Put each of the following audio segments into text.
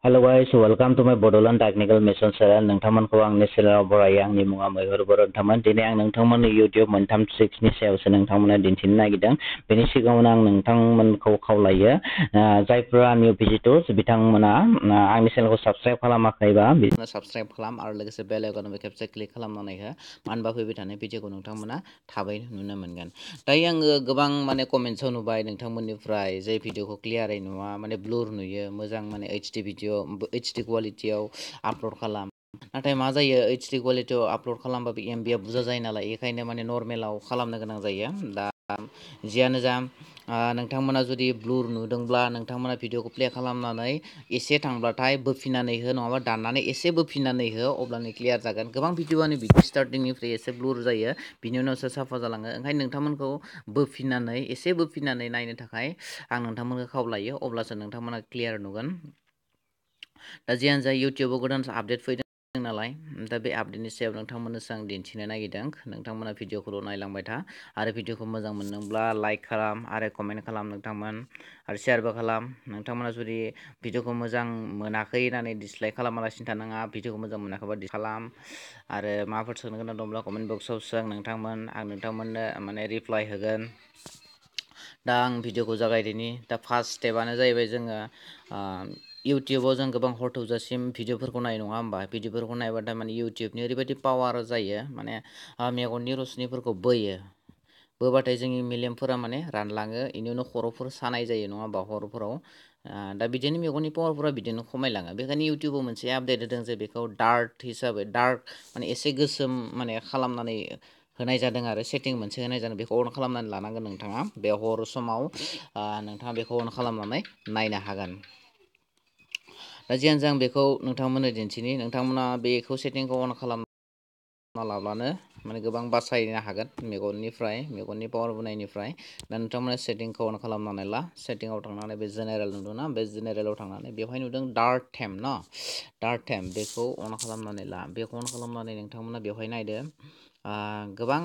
Hello guys, welcome to my Bodoland Technical Mission channel. नोंथांमोनखौ आंनि चेनेलाव बरायो। आंनि मुङा मैहुर बर' नोंथांमोन। दिनै आं नोंथांमोननो YouTube मोनथाम ट्रिक्सनि सायावसो नोंथांमोननो दिन्थिनो नागिरदों। बेनि सिगाङावनो आं नोंथांमोनखौ खावलायो जायफोरा निउ भिजिटर्स बिथांमोना आंनि चेनेलखौ साबस्क्राइब खालामाखैबा बिदिनो साबस्क्राइब खालाम आरो लोगोसे बेल आइकनखौ खेबसे क्लिक खालामनानै हो। मानो होनबा फैबाय थानाय भिडिअखौ नोंथांमोना थाबैनो नुनो मोनगोन। दायो आङो गोबां कमेन्ट्सआव नुबाय नोंथांमोननिफ्राय जे भिडिअखौ क्लियारै नुवा ब्लुर नुयो मोजां HD भिडिअ HD क्वालिटियाव आपल'ड खालाम। नाथाय मा जायो HD क्वालिटियाव आपल'ड खालामबाबो MBआ बुरजा जायो नालाय बेखायनो नर्मेलाव खालामनो गोनां जायो। दा जियानो जा नोंथांमोना जुदि ब्लुर नुदोंब्ला नोंथांमोना भिडिअखौ प्ले खालामनानै एसे थांब्लाथाय बोफिननानै हो नङाबा दाननानै एसे बोफिननानै हो अब्लानो क्लियार जागोन। गोबां भिडिअआनो बिदि स्टार्टिंनिफ्राय एसे ब्लुर जायो बिनि उनावसो साफा जालाङो। ओंखायनो नोंथांमोनखौ एसे बोफिननानै नायनो थाखाय आं नोंथांमोनखौ खावलायो अब्लासो नोंथांमोना क्लियार नुगोन। दा जियानो जा इउटुबाव गोदान आपडेट फैदों नालाय दा बे आपडेटनि सायाव नोंथांमोननोसो आं दिन्थिनो नागिरदों। नोंथांमोना भिडिअखौल' नायलांबाय था आरो भिडिअखौ मोजां मोनदोंब्ला लाइक खालाम आरो कमेन्ट खालाम नोंथांमोन आरो शेयारबो खालाम। नोंथांमोना जुदि भिडिअखौ मोजां मोनाखै होननानै डिसलाइक खालामालासिनो थानाङा। भिडिअखौ मोजां मोनाखैबा डिसलाइक खालाम आरो माबाफोर सोंनो गोनां दंब्ला कमेन्ट बक्सआव सों आं नोंथांमोननो रिप्लाय होगोन। दा आं भिडिअखौ जागायदिनि। दा फार्स्ट स्टेपआनो जाहैबाय जोङो इउटुबाव जों गोबां हर थौजासिम भिडिअफोरखौ नायो नङा होमबा? भिडिअफोरखौ नायबाथाय इउटुबनि ओरैबायदि पावार जायो मेगननि रसनिफोरखौ बोयो। बोबाथाय जोंनि मेलेमफोरा रानलाङो बेनि उनाव खर'फोर सानाय जायो नङा होमबा हरफोराव। दा बिदिनो मेगननि पावारफोरा बिदिनो खमायलाङो। बेखायनो इउटुबाव मोनसे आपडेट होदों जे बेखौ डार्क हिसाबै एसे गोसोम खालामनानै होनाय जादों आरो सेटिं मोनसे होनाय जादों। बेखौ अन खालामनानै लानांगोन नोंथाङा। बे हर समाव नोंथाङा बेखौ अन खालामनानै नायनो हागोन। दा जियानो जा आं बेखौ नोंथांमोननो दिन्थिनि। नोंथांमोना बेखौ सेटिंखौ अन खालामना लाब्लानो गोबां बासायनो हागोन मेगननि पावार बोनायनिफ्राय। दा नोंथांमोना सेटिंखौ अन खालामनानै ला। सेटिंआव थांनानै बे जेनेरेल नुदोंना बे जेनेरेलाव थांनानै बेवहाय नुदों डार्क थेम बेखौ अन खालामनानै ला। बेखौ अन खालामनानै नोंथांमोना बेवहाय नायदो गोबां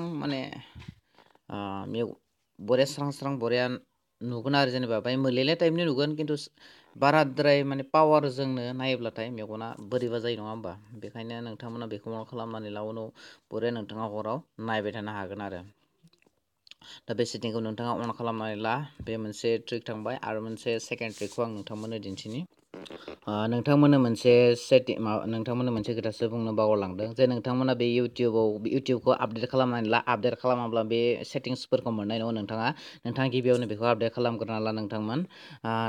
बरिया स्रां स्रां बरिया नुगोन आरो जेनेबा मोलेले टाइपनि नुगोन खिन्थु बाराद्राय पावार जोंनो नायोब्लाथाय मेगना बोरैबा जायो नङा होमबा? बेखायनो नोंथांमोना बेखौ अन खालामनानै ला। उनाव बरिया नोंथाङा हराव नायबाय थानो हागोन आरो। दा बे सेटिंखौ नोंथाङा अन खालामनानै ला। बे मोनसे ट्रिक थांबाय आरो मोनसे सेकेन्ड ट्रिकखौ आं नोंथांमोननो दिन्थिनि। नोंथांमोननो मोनसे खोथासो बुंनो बावगारलांदों जे नोंथांमोना बे इउटुबखौ आपडेट खालामनानै ला। आपडेट खालामाब्ला बे सेटिंसफोरखौ मोननाय नङा नोंथाङा गिबियावनो बेखौ आपडेट खालामग्रोना ला नोंथांमोन।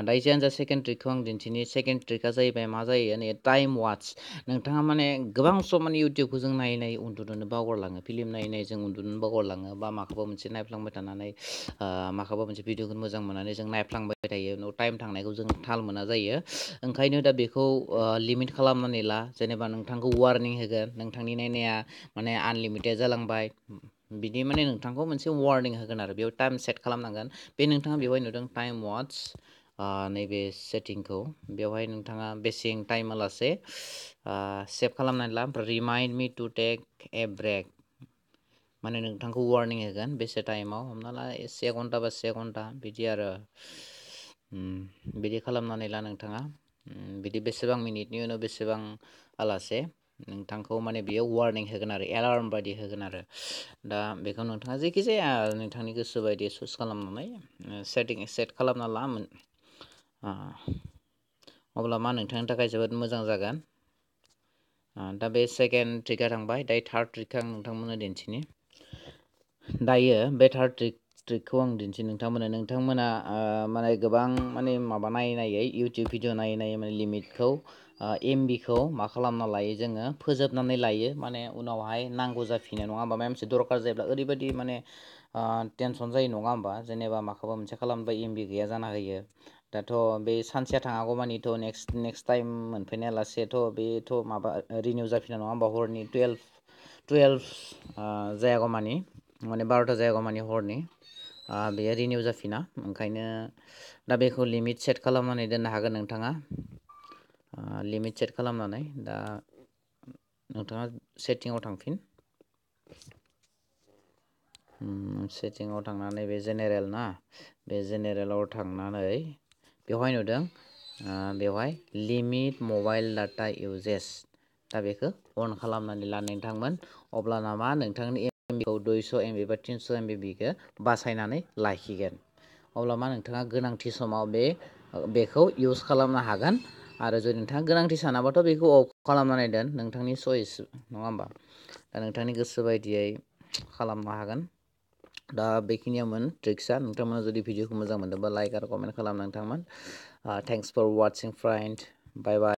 दायो जियानो जा सेकेन्ड ट्रिकखौ आं दिन्थिनि। सेकेन्ड ट्रिकआ जाहैबाय मा जायो टाइम वाट्स। नोंथाङा गोबां सम इउटुबखौ जों नायै उन्दुनो बावगारलाङो। फिल्म नायै जों उन्दुनो बावगारलाङो बा माखौबा मोनसे नायफ्लांबाय थानानै माखौबा मोनसे भिडिअखौ मोजां मोननानै जों नायफ्लांबाय थायो। उनाव टाइम थांनायखौ जों थाल मोना जायो। ओंखायनो दा बेखौ लिमिट खालामनानै ला। जेनेबा नोंथांखौ वारनिं होगोन नोंथांनि नायनाया आनलिमिटेड जालांबाय बिदि नोंथांखौ मोनसे वारनिं होगोन आरो बेयाव टाइम सेट खालामनांगोन। बे नोंथाङा बेवहाय नुदों टाइम वाट्स नैबे सेटिंखौ बेवहाय नोंथाङा बेसेबां टाइमालासे सेभ खालामनानै ला। ओमफ्राय remind me to take a break नोंथांखौ वारनिं होगोन बेसे टाइमाव हमना ला 1 घन्टा बा 1 घन्टा बिदि आरो बिदि खालामनानै ला नोंथाङा। बिदि बेसेबां मिनिटनि उनाव बेसेबां आलासे नोंथांखौ बेयो वारनिं होगोन आरो एलार्म बायदि होगोन आरो। दा बेखौ नोंथाङा जायखिजाया नोंथांनि गोसो बायदि चुज खालामनानै सेट खालामना ला। अब्ला नोंथांनि थाखाय जोबोद मोजां जागोन। दा बे सेकेन्ड ट्रिकआ थांबाय। दायो थार्ड ट्रिकखौ आं नोंथांमोननो दिन्थिनि। दायो बे थार्ड ट्रिकखौ आं दिन्थिनि नोंथांमोना गोबां माबा नायै इउटुब भिडिअ नायै लिमिटखौ MBखौ मा खालामना लायो जोङो फोजोबनानै लायो। उनावहाय नांगौ जाफिनो नङा होमबा? माबा मोनसे दरखार जायोब्ला ओरैबायदि टेनसन जायो नङा होमबा? जेनेबा माखौबा मोनसे खालामबा MB गैया जाना होयो। दाथ' बे सानसेया थाङागौमानिथ' नेक्स्ट टाइम मोनफैनायालासेथ' बेथ' रिनिउ जाफिना नङा होमबा? हरनि 12 जायागौमानि 12ता जायागौमानि हरनि बेयो रिनिउ जाफिना। ओंखायनो दा बेखौ लिमिट सेट खालामनानै दोननो हागोन नोंथाङा। लिमिट सेट खालामनानै दा नोंथाङा सेटिंआव थांफिन। सेटिंआव थांनानै बे जेनेरेल बे जेनेरेलाव थांनानै बेवहाय नुदों बेवहाय लिमिट मबाइल डाटा इउजेस दा बेखौ अन खालामनानै ला नोंथांमोन अब्लाना मा नोंथांनि एमबिखौ 200 MB बा 300 MBखौ बासायनानै लाखिगोन अब्ला मा नोंथाङा गोनांथि समाव बेखौ इउज खालामनो हागोन आरो जुदि नोंथाङा गोनांथि सानाबाथ' बेखौ अफ खालामनानै दोन नोंथांनि चइस नङा होमबा दा नोंथांनि गोसो बायदियै खालामनो हागोन दा बेखिनियावमोन ट्रिक्सआ नोंथांमोना जुदि भिडिअखौ मोजां मोनदोंबा लाइक आरो कमेन्ट खालाम नोंथांमोन थेंक्स फर वाचिं फ्रेन्ड बाय बाय